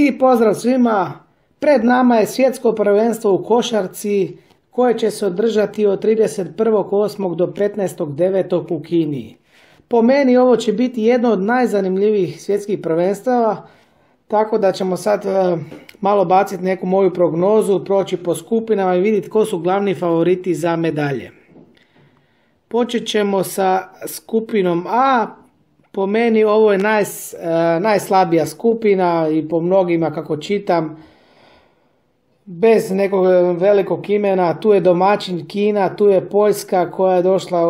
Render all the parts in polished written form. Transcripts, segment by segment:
I pozdrav svima, pred nama je svjetsko prvenstvo u košarci koje će se održati od 31.8. do 15.9. u Kini. Po meni ovo će biti jedno od najzanimljivijih svjetskih prvenstava, tako da ćemo sad malo baciti neku moju prognozu, proći po skupinama i vidjeti ko su glavni favoriti za medalje. Počet ćemo sa skupinom A. Po meni ovo je najslabija skupina i po mnogima kako čitam, bez nekog velikog imena. Tu je domaćin Kina, tu je Poljska koja je došla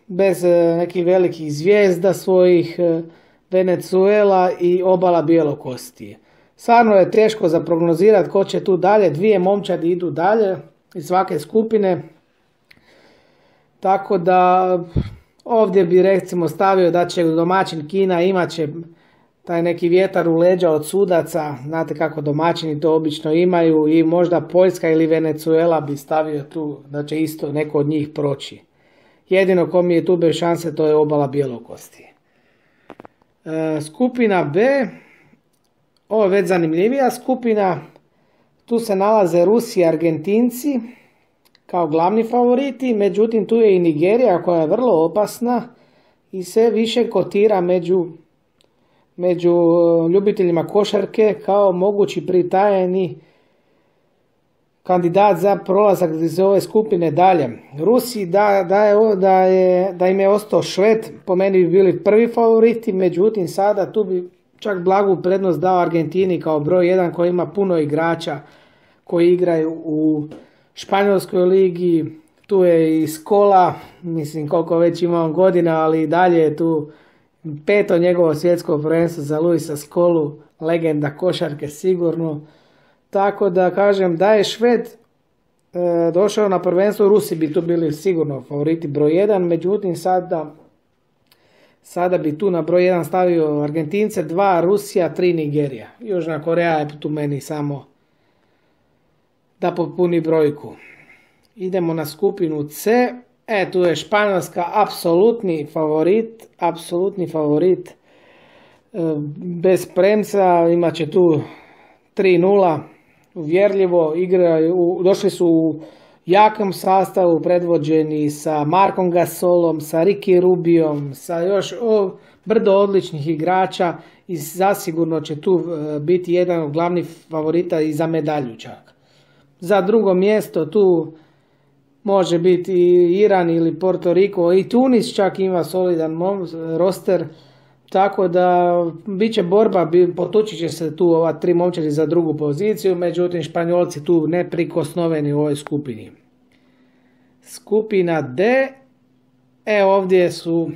bez nekih velikih zvijezda svojih, Venezuela i obala Bjelokosti. Stvarno je teško za prognozirati ko će tu dalje, dvije momčadi idu dalje iz svake skupine. Tako da ovdje bi recimo stavio da će domaćin Kina imat će taj neki vjetar u leđa od sudaca, znate kako domaćini to obično imaju, i možda Poljska ili Venezuela bi stavio tu da će isto neko od njih proći. Jedino ko mi je tu bez šanse to je obala Bjelokosti. Skupina B, ovo je već zanimljivija skupina, tu se nalaze Rusi i Argentinci kao glavni favoriti, međutim tu je i Nigerija koja je vrlo opasna i sve više kotira među ljubiteljima košarke kao mogući pritajeni kandidat za prolazak iz ove skupine dalje. Rusi da im je ostao Šved, po meni bi bili prvi favoriti, međutim sada tu bi čak blagu prednost dao Argentini kao broj 1 koji ima puno igrača koji igraju u Španjolskoj ligi. Tu je i Skola, mislim koliko već ima on godina, ali i dalje je tu peto njegovo svjetsko prvenstvo za Luisa Skolu, legenda košarke sigurno. Tako da kažem da je Šved došao na prvenstvo, Rusi bi tu bili sigurno favoriti broj 1, međutim sada bi tu na broj 1 stavio Argentince, 2 Rusija, 3 Nigerija. Južna Koreja je tu meni samo da popuni brojku. Idemo na skupinu C. Tu je Španjolska apsolutni favorit. Bez premca, imat će tu 3-0, uvjerljivo igraju, došli su u jakom sastavu, predvođeni sa Markom Gasolom, sa Ricky Rubiom, sa još brdo odličnih igrača i zasigurno će tu biti jedan od glavnih favorita i za medalju čak. Za drugo mjesto tu može biti i Iran ili Porto Riko, i Tunis čak ima solidan roster, tako da bit će borba, potući će se tu ova tri momčadi za drugu poziciju, međutim Španjolci tu neprikosnoveni u ovoj skupini. Skupina D, ovdje su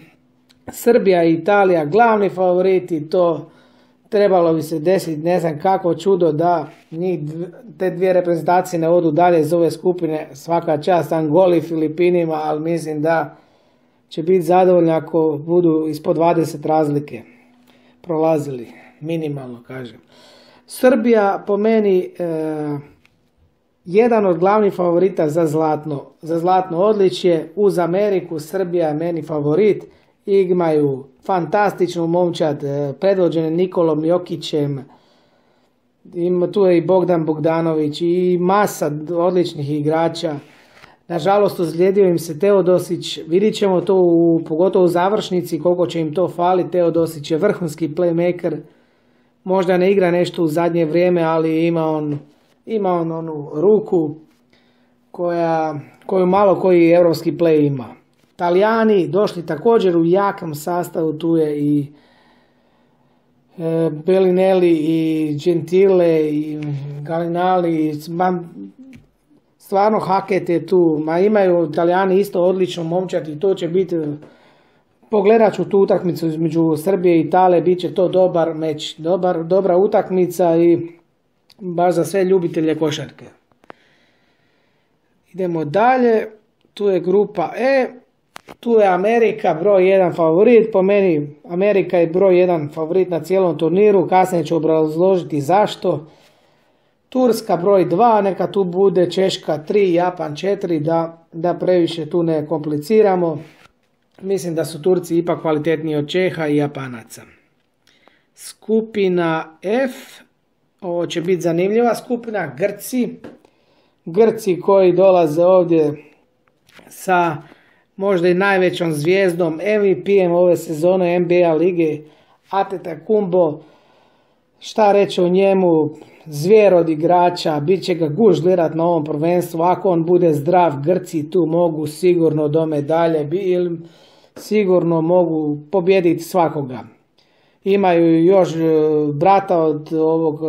Srbija i Italija glavni favoriti, to trebalo bi se desiti ne znam kako čudo da te dvije reprezentacije ne odu dalje iz ove skupine, svaka čast Angoli i Filipinima, ali mislim da će biti zadovoljni ako budu ispod 20 razlike prolazili, minimalno kažem. Srbija po meni jedan od glavnih favorita za zlatno odličje, uz Ameriku Srbija je meni favorit, imaju fantastičnu momčad predvođene Nikolom Jokićem, tu je i Bogdan Bogdanović i masa odličnih igrača. Nažalost, ozlijedio im se Teodosić, vidit ćemo to pogotovo u završnici koliko će im to fali. Teodosić je vrhunski playmaker, možda ne igra nešto u zadnje vrijeme, ali ima on onu ruku koju malo koji europski play ima. Talijani došli također u jakom sastavu, tu je i Bellinelli i Gentile i Gallinali, stvarno Haket je tu, imaju Italijani isto odličnu momčad i to će biti, pogledat ću tu utakmicu između Srbije i Italije, bit će to dobar meč, dobra utakmica i baš za sve ljubitelje košarke. Idemo dalje, tu je grupa E, tu je Amerika broj 1 favorit, po meni Amerika je broj 1 favorit na cijelom turniru, kasnije ću obrazložiti zašto. Turska broj 2, neka tu bude Češka 3, Japan 4, da previše tu ne kompliciramo. Mislim da su Turci ipak kvalitetniji od Čeha i Japanaca. Skupina F, Ovo će biti zanimljiva skupina. Grci koji dolaze ovdje sa možda i najvećom zvijezdom, MVP-em ove sezone NBA lige, Antetokounmpo. Šta reći o njemu, zvijer od igrača, bit će ga guž gledat na ovom prvenstvu, ako on bude zdrav, Grci tu mogu sigurno do medalje, sigurno mogu pobijediti svakoga. Imaju još brata od ovog,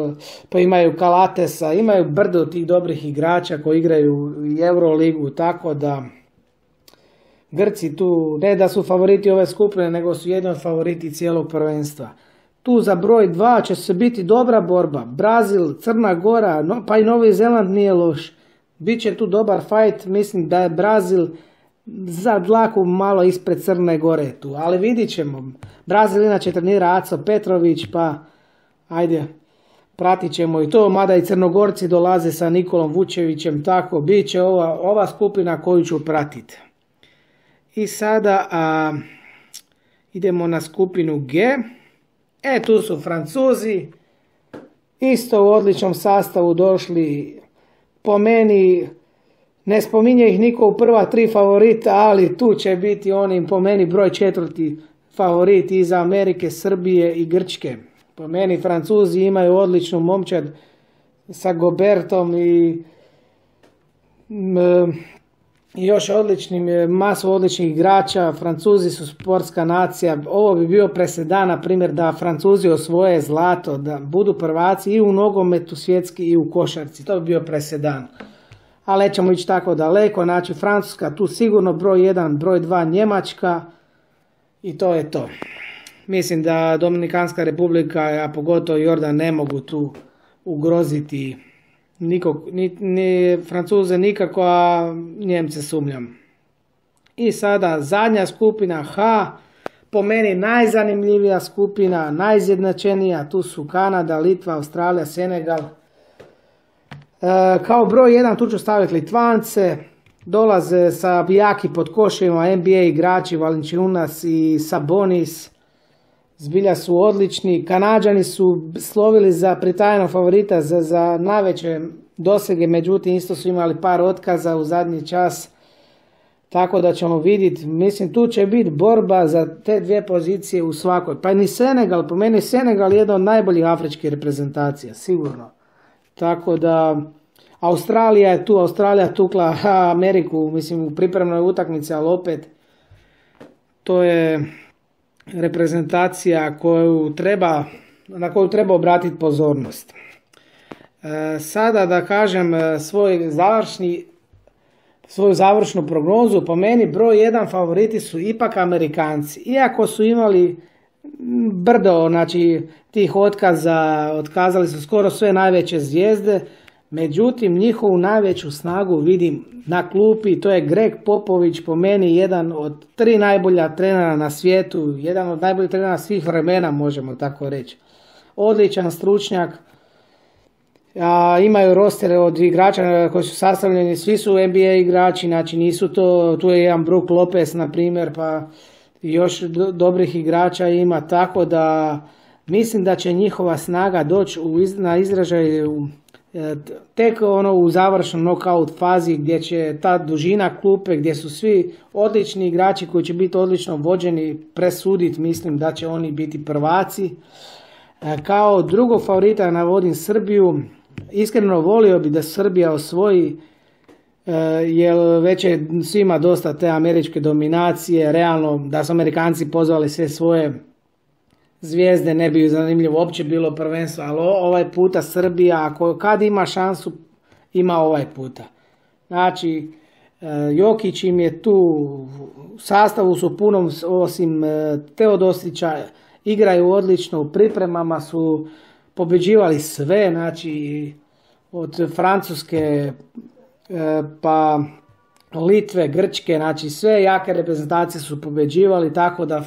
pa imaju Kalatesa, imaju brdo tih dobrih igrača koji igraju i Euroligu, tako da Grci tu ne da su favoriti ove skupine, nego su jedni od favoriti cijelog prvenstva. Tu za broj 2 će se biti dobra borba. Brazil, Crna Gora, pa i Novi Zeland nije loš. Biće tu dobar fight, mislim da je Brazil za dlaku malo ispred Crne Gore tu, ali vidit ćemo. Brazil inače trenira Aco Petrović, pa ajde, pratit ćemo i to, mada i Crnogorci dolaze sa Nikolom Vučevićem, tako, bit će ova skupina koju ću pratiti. I sada idemo na skupinu G. Tu su Francuzi, isto u odličnom sastavu došli, po meni, ne spominje ih niko u prva 3 favorita, ali tu će biti oni po meni broj 4 favorit iza Amerike, Srbije i Grčke. Po meni Francuzi imaju odličnu momčad sa Gobertom i još masu odličnih igrača. Francuzi su sportska nacija. Ovo bi bio presedan, na primjer, da Francuzi osvoje zlato, da budu prvaci i u nogometu svjetski i u košarci. To bi bio presedan. Ali nećemo ići tako daleko. Znači Francuska tu sigurno broj 1, broj 2 Njemačka i to je to. Mislim da Dominikanska republika, a pogotovo Jordan, ne mogu tu ugroziti ni Francuze nikako, a Njemce sumnjam. I sada zadnja skupina H, po meni najzanimljivija skupina, najizjednačenija, tu su Kanada, Litva, Australija, Senegal. Kao broj 1 tu ću staviti Litvance, dolaze sa jaki pod koševima NBA igrači Valanciunas i Sabonis, zbilja su odlični. Kanađani su slovili za pritajenog favorita za najveće dosege, međutim isto su imali par otkaza u zadnji čas, tako da ćemo vidjeti. Mislim, tu će biti borba za te 2 pozicije u svakoj. Pa ni Senegal, po meni Senegal je jedna od najboljih afričkih reprezentacija, sigurno. Tako da Australija je tu, Australija tukla Ameriku, mislim, u pripremnoj utakmici, ali opet to je reprezentacija na koju treba obratiti pozornost. Sada da kažem svoju završnu prognozu, po meni broj 1 favoriti su ipak Amerikanci. Iako su imali brdo, znači tih otkaza, otkazali su skoro sve najveće zvijezde, međutim njihovu najveću snagu vidim na klupi, to je Greg Popović, po meni jedan od 3 najbolja trenera na svijetu, jedan od najboljih trenera svih vremena, možemo tako reći. Odličan stručnjak, imaju rostere od igrača koji su sastavljeni, svi su NBA igrači, znači nisu to, tu je jedan Brook Lopez na primjer, pa još dobrih igrača ima, tako da mislim da će njihova snaga doći na izražaj tek u završnom knockout fazi, gdje će ta dužina klupe, gdje su svi odlični igrači koji će biti odlično vođeni, presuditi, mislim da će oni biti prvaci. Kao drugog favorita navodim Srbiju. Iskreno volio bi da Srbija osvoji, jer već je svima dosta te američke dominacije, realno da su Amerikanci pozvali sve svoje zvijezde, ne bi zanimljivo uopće bilo prvenstvo, ali ovaj puta Srbija, kad ima šansu, ima ovaj puta. Znači, Jokić im je tu, u sastavu su punom, osim Teodosića, igraju odlično, u pripremama su pobeđivali sve, znači od Francuske pa Litve, Grčke, znači sve jake reprezentacije su pobeđivali, tako da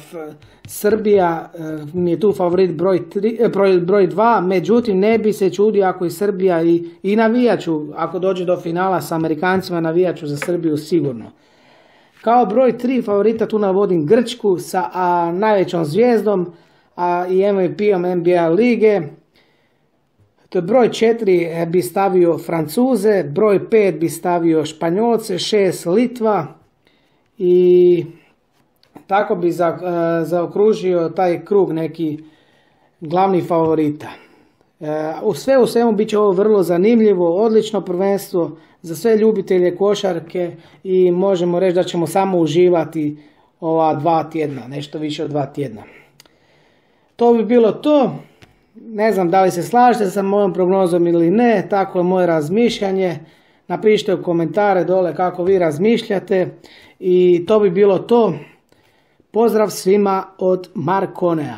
Srbija mi je tu favorit broj 2, međutim ne bi se čudio ako i Srbija i navijaću, ako dođe do finala sa Amerikancima, navijaću za Srbiju sigurno. Kao broj 3 favorita tu navodim Grčku sa najvećom zvijezdom i MVP-om NBA lige. To je broj 4 bi stavio Francuze, broj 5 bi stavio Španjolce, 6 Litva i tako bi zaokružio taj krug neki glavnih favorita. Sve u svemu bit će ovo vrlo zanimljivo, odlično prvenstvo za sve ljubitelje košarke i možemo reći da ćemo samo uživati ova 2 tjedna, nešto više od 2 tjedna. To bi bilo to. Ne znam da li se slažete sa mojom prognozom ili ne, tako je moje razmišljanje. Napišite u komentare dole kako vi razmišljate i to bi bilo to. Pozdrav svima od Marconea.